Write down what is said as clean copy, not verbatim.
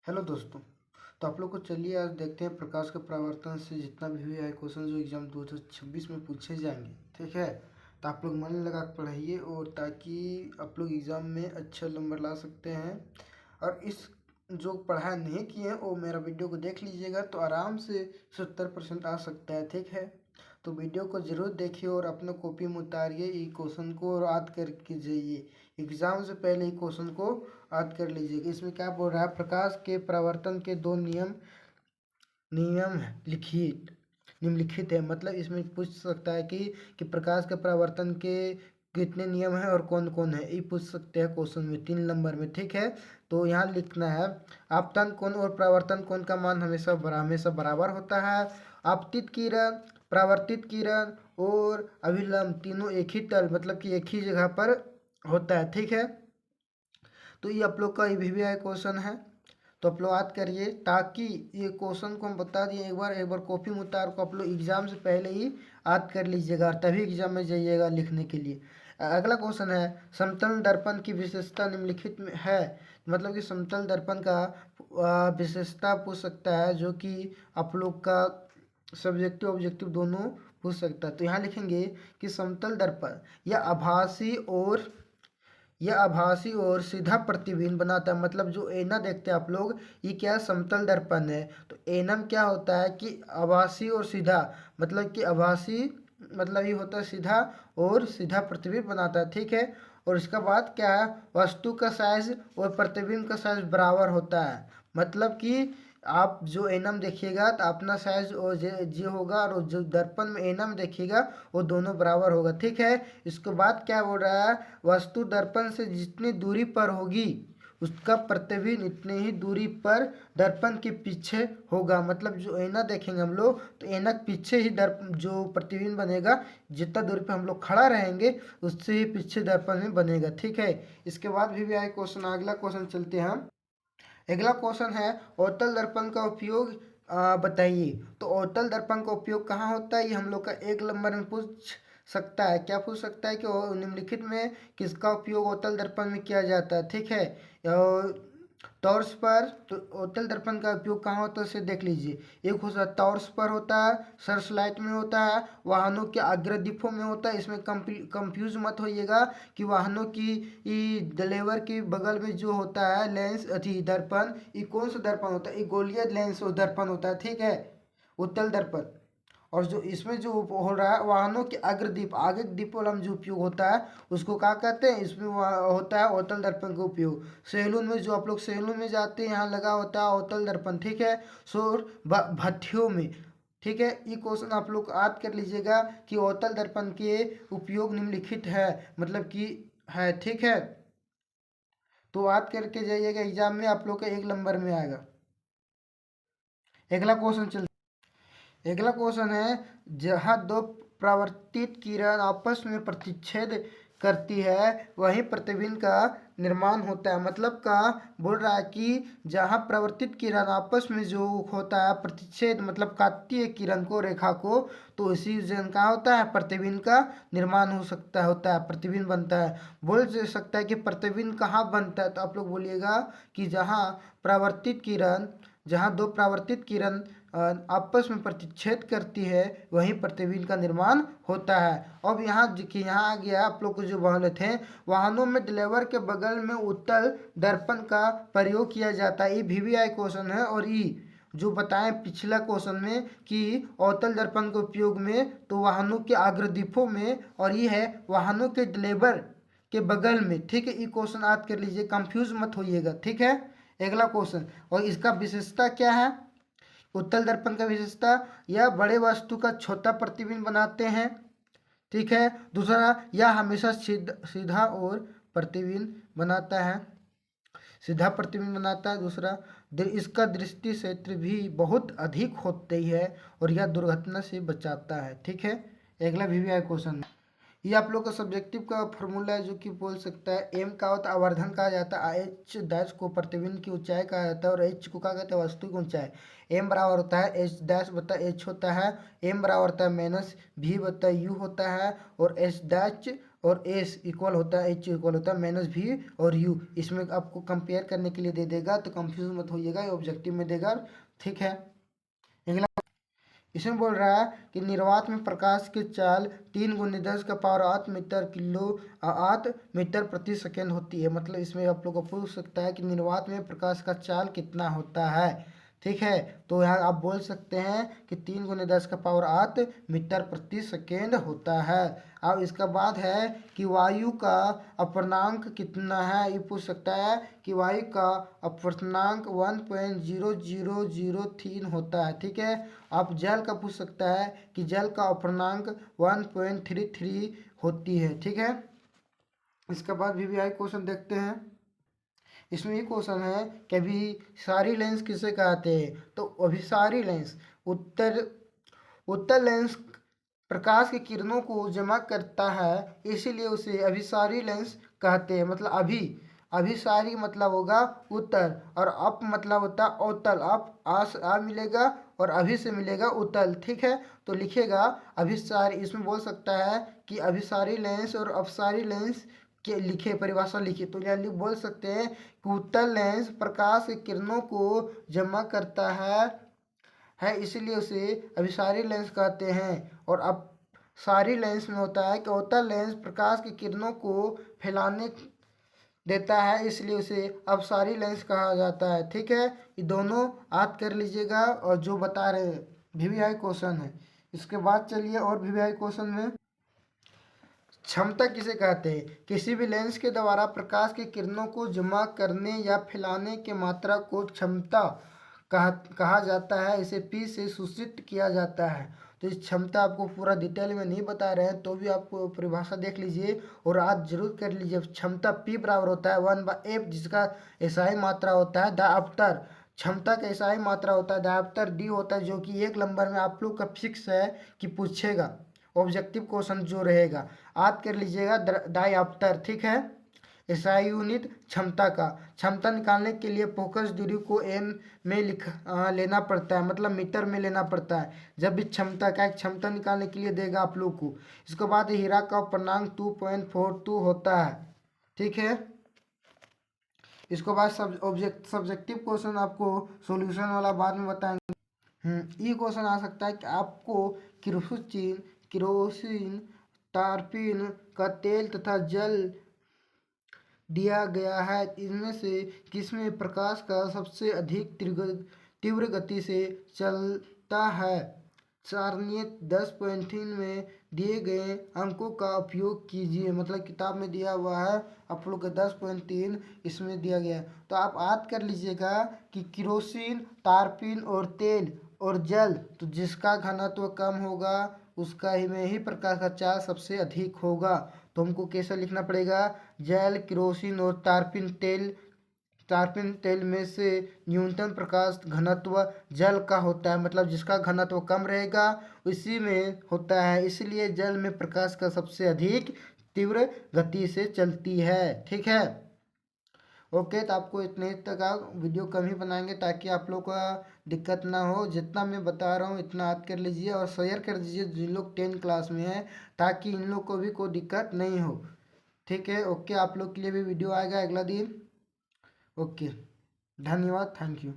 Hello दोस्तों। तो आप लोग को चलिए आज देखते हैं प्रकाश के परावर्तन से जितना भी है क्वेश्चन जो एग्जाम 2026 में पूछे जाएंगे। ठीक है, तो आप लोग मन लगा कर पढ़ाइए और ताकि आप लोग एग्ज़ाम में अच्छे नंबर ला सकते हैं। और इस जो पढ़ाई नहीं किए हैं वो मेरा वीडियो को देख लीजिएगा तो आराम से 70% आ सकता है। ठीक है, तो वीडियो को ज़रूर देखिए और अपने कॉपी में उतारिए ये क्वेश्चन को और याद करके जाइए। एग्ज़ाम से पहले ही क्वेश्चन को याद कर लीजिएगा। इसमें क्या बोल रहा है, प्रकाश के परावर्तन के दो नियम नियम लिखिए निम्नलिखित है। मतलब इसमें पूछ सकता है कि प्रकाश के परावर्तन के कितने नियम हैं और कौन कौन है, ये पूछ सकते हैं क्वेश्चन में 3 नंबर में। ठीक है, तो यहाँ लिखना है आपतन कोण और परावर्तन कोण का मान हमेशा बराबर होता है। आपतित किरण, परावर्तित किरण और अभिलंब तीनों एक ही तल मतलब कि एक ही जगह पर होता है। ठीक है, तो ये आप लोग का ईवीवीआई क्वेश्चन है, तो आप लोग याद करिए ताकि ये क्वेश्चन को हम बता दिए। एक बार कॉपी में उतार को आप लोग एग्जाम से पहले ही याद कर लीजिएगा और तभी एग्जाम में जाइएगा लिखने के लिए। अगला क्वेश्चन है समतल दर्पण की विशेषता निम्नलिखित में है। मतलब कि समतल दर्पण का विशेषता पूछ सकता है जो कि आप लोग का सब्जेक्टिव ऑब्जेक्टिव दोनों पूछ सकता है। तो यहाँ लिखेंगे कि समतल दर्पण यह आभासी और सीधा प्रतिबिंब बनाता है। मतलब जो ऐना देखते हैं आप लोग, ये क्या समतल दर्पण है। तो ऐनम क्या होता है कि आभासी और सीधा, मतलब कि आभासी मतलब ये होता है सीधा और सीधा प्रतिबिंब बनाता है। ठीक है, और इसका बाद क्या है, वस्तु का साइज और प्रतिबिंब का साइज बराबर होता है। मतलब कि आप जो एनम देखिएगा तो अपना साइज और जे होगा और जो दर्पण में एनम देखिएगा वो दोनों बराबर होगा। ठीक है, इसके बाद क्या बोल रहा है, वस्तु दर्पण से जितनी दूरी पर होगी उसका प्रतिबिंब इतनी ही दूरी पर दर्पण के पीछे होगा। मतलब जो ऐना देखेंगे हम लोग तो ऐना के पीछे ही दर्पण जो प्रतिबिंब बनेगा, जितना दूरी पर हम लोग खड़ा रहेंगे उससे ही पीछे दर्पण में बनेगा। ठीक है, इसके बाद भी आए क्वेश्चन, अगला क्वेश्चन चलते हैं हम। अगला क्वेश्चन है अवतल दर्पण का उपयोग बताइए। तो अवतल दर्पण का उपयोग कहाँ होता है, ये हम लोग का 1 नंबर में पूछ सकता है। क्या पूछ सकता है कि निम्नलिखित में किसका उपयोग अवतल दर्पण में किया जाता है। ठीक है, टॉर्च पर, तो अवतल दर्पण का उपयोग कहाँ होता है उसे देख लीजिए। एक होता है टॉर्च पर होता है, सर्च लाइट में होता है, वाहनों के अग्रदीपों में होता है। इसमें कंफ्यूज मत होइएगा कि वाहनों की ड्राइवर के बगल में जो होता है लेंस अथी दर्पण, ये कौन सा दर्पण होता है, ये गोलीय लेंस दर्पण होता है। ठीक है, उत्तल दर्पण। और जो इसमें जो हो रहा है वाहनों के अग्रदीप आगे दीप वाला में जो उपयोग होता है उसको क्या कहते हैं, इसमें होता है अवतल दर्पण का उपयोग। सैलून में जो आप लोग सैलून में जाते हैं यहाँ लगा होता है अवतल दर्पण। ठीक है, सौर भट्ठियों में। ठीक है, ये क्वेश्चन आप लोग याद कर लीजिएगा कि अवतल दर्पण के उपयोग निम्नलिखित है, मतलब कि है। ठीक है, तो याद करके जाइएगा, एग्जाम में आप लोग का 1 नंबर में आएगा। अगला क्वेश्चन चल अगला क्वेश्चन है जहाँ दो परावर्तित किरण आपस में प्रतिच्छेद करती है वहीं प्रतिबिंब का निर्माण होता है। मतलब का बोल रहा है कि जहाँ परावर्तित किरण आपस में जो होता है प्रतिच्छेद मतलब काटती है किरण को रेखा को, तो इसी जन का होता है प्रतिबिंब का निर्माण होता है प्रतिबिंब बनता है। बोल सकता है कि प्रतिबिंब कहाँ बनता है, तो आप लोग बोलिएगा कि जहाँ दो परावर्तित किरण आपस में प्रतिच्छेद करती है वहीं प्रतिबिंब का निर्माण होता है। अब यहाँ देखिए, यहाँ आ गया आप लोग को जो बोले थे वाहनों में ड्राइवर के बगल में उत्तल दर्पण का प्रयोग किया जाता है, ये वीवीआई क्वेश्चन है। और ये जो बताएं पिछला क्वेश्चन में कि अवतल दर्पण के उपयोग में तो वाहनों के अग्रदीपों में, और ये है वाहनों के ड्राइवर के बगल में। ठीक है, ये क्वेश्चन याद कर लीजिए, कंफ्यूज मत होइएगा। ठीक है, अगला क्वेश्चन, और इसका विशेषता क्या है, उत्तल दर्पण का विशेषता यह बड़े वस्तु का छोटा प्रतिबिंब बनाते हैं। ठीक है, दूसरा यह हमेशा सीधा और प्रतिबिंब बनाता है, सीधा प्रतिबिंब बनाता है। दूसरा इसका दृष्टि क्षेत्र भी बहुत अधिक होती है और यह दुर्घटना से बचाता है। ठीक है, अगला वीवीआई क्वेश्चन, ये आप लोग का सब्जेक्टिव का फॉर्मूला है जो कि बोल सकता है एम का होता है आवर्धन कहा जाता है, एच डैश को प्रतिबिंब की ऊंचाई कहा जाता है और एच को कहा कहता है वस्तु की ऊंचाई। एम बराबर होता है एच डैश बता एच होता है, एम बराबर होता है माइनस भी बता यू होता है और एच डैश और एस इक्वल होता है, एच इक्वल होता है माइनस वी और यू। इसमें आपको कंपेयर करने के लिए दे देगा, तो कंफ्यूज मत होइएगा, ये ऑब्जेक्टिव में देगा। ठीक है। अगला इसमें बोल रहा है कि निर्वात में प्रकाश की चाल 3 × 10⁻8 मीटर किलो 8 मीटर प्रति सेकेंड होती है। मतलब इसमें आप लोग को पूछ सकता है कि निर्वात में प्रकाश का चाल कितना होता है। ठीक है, तो यहाँ आप बोल सकते हैं कि 3 × 10⁻8 मीटर प्रति सेकेंड होता है। अब इसका बाद है कि वायु का अपर्णांक कितना है, ये पूछ सकता है कि वायु का अपर्णांक 1.0003 होता है। ठीक है। आप जल का पूछ सकता है कि जल का अपर्णांक 1.33 होती है। ठीक है। इसके बाद VVI क्वेश्चन देखते हैं। इसमें ये क्वेश्चन है कि अभिसारी लेंस किसे कहते हैं। तो अभिसारी लेंस उत्तर लेंस प्रकाश की किरणों को जमा करता है, इसीलिए उसे अभिसारी लेंस कहते हैं। मतलब अभिसारी मतलब होगा उत्तर, और अप मतलब होता है अवतल। अप आ मिलेगा और अभि से मिलेगा उत्तल। ठीक है, तो लिखेगा अभिसारी। इसमें बोल सकता है कि अभिसारी लेंस और अपसारी लेंस के लिखे परिभाषा लिखिए। तो यहाँ बोल सकते हैं कि उत्तल लेंस प्रकाश की किरणों को जमा करता है, इसीलिए उसे अभिसारी लेंस कहते हैं। और अब सारी लेंस में होता है कि अवतल लेंस प्रकाश की किरणों को फैलाने देता है, इसलिए उसे अपसारी लेंस कहा जाता है। ठीक है, ये दोनों याद कर लीजिएगा और जो बता रहे हैं VVI क्वेश्चन है। इसके बाद चलिए और VVI क्वेश्चन में क्षमता किसे कहते हैं। किसी भी लेंस के द्वारा प्रकाश की किरणों को जमा करने या फैलाने की मात्रा को क्षमता कहा जाता है। इसे P से सूचित किया जाता है। तो इस क्षमता आपको पूरा डिटेल में नहीं बता रहे हैं, तो भी आपको परिभाषा देख लीजिए और आज जरूर कर लीजिए। क्षमता P बराबर होता है 1/F, जिसका एसआई मात्रा होता है डायप्टर। क्षमता का एसआई मात्रा होता है डायप्टर D होता है, जो कि 1 नंबर में आप लोग का फिक्स है कि पूछेगा, ऑब्जेक्टिव क्वेश्चन जो रहेगा याद कर लीजिएगा डायप्टर। ठीक है। एसआई यूनिट क्षमता का। क्षमता निकालने के लिए फोकस दूरी को एम में लेना पड़ता है, मतलब मीटर में लेना पड़ता है जब भी क्षमता निकालने के लिए देगा आप लोग को। इसके बाद हीरा का पूर्णांक 2.42 होता है। ठीक है। इसके बाद सब्जेक्टिव क्वेश्चन आपको सॉल्यूशन वाला बाद में बताएंगे। ये क्वेश्चन आ सकता है कि आपको केरोसिन टारपीन का तेल तथा जल दिया गया है, इनमें से किसमें प्रकाश का सबसे अधिक तीव्र गति से चलता है। सारणी 10.3 में दिए गए अंकों का उपयोग कीजिए। मतलब किताब में दिया हुआ है आप लोग का 10.3 इसमें दिया गया है। तो आप याद कर लीजिएगा कि केरोसिन, तारपीन और तेल और जल, तो जिसका घनत्व कम होगा उसका ही में ही प्रकाश का चार्ज सबसे अधिक होगा। तो हमको कैसे लिखना पड़ेगा, जल, केरोसिन और तारपीन तेल में से न्यूनतम प्रकाश घनत्व जल का होता है। मतलब जिसका घनत्व कम रहेगा उसी में होता है, इसलिए जल में प्रकाश का सबसे अधिक तीव्र गति से चलती है। ठीक है। ओके, तो आपको इतने तक वीडियो कम ही बनाएंगे ताकि आप लोग का दिक्कत ना हो। जितना मैं बता रहा हूँ इतना याद कर लीजिए और शेयर कर दीजिए जिन लोग 10 क्लास में हैं, ताकि इन लोग को भी कोई दिक्कत नहीं हो। ठीक है। ओके, आप लोग के लिए भी वीडियो आएगा अगला दिन। ओके, धन्यवाद, थैंक यू।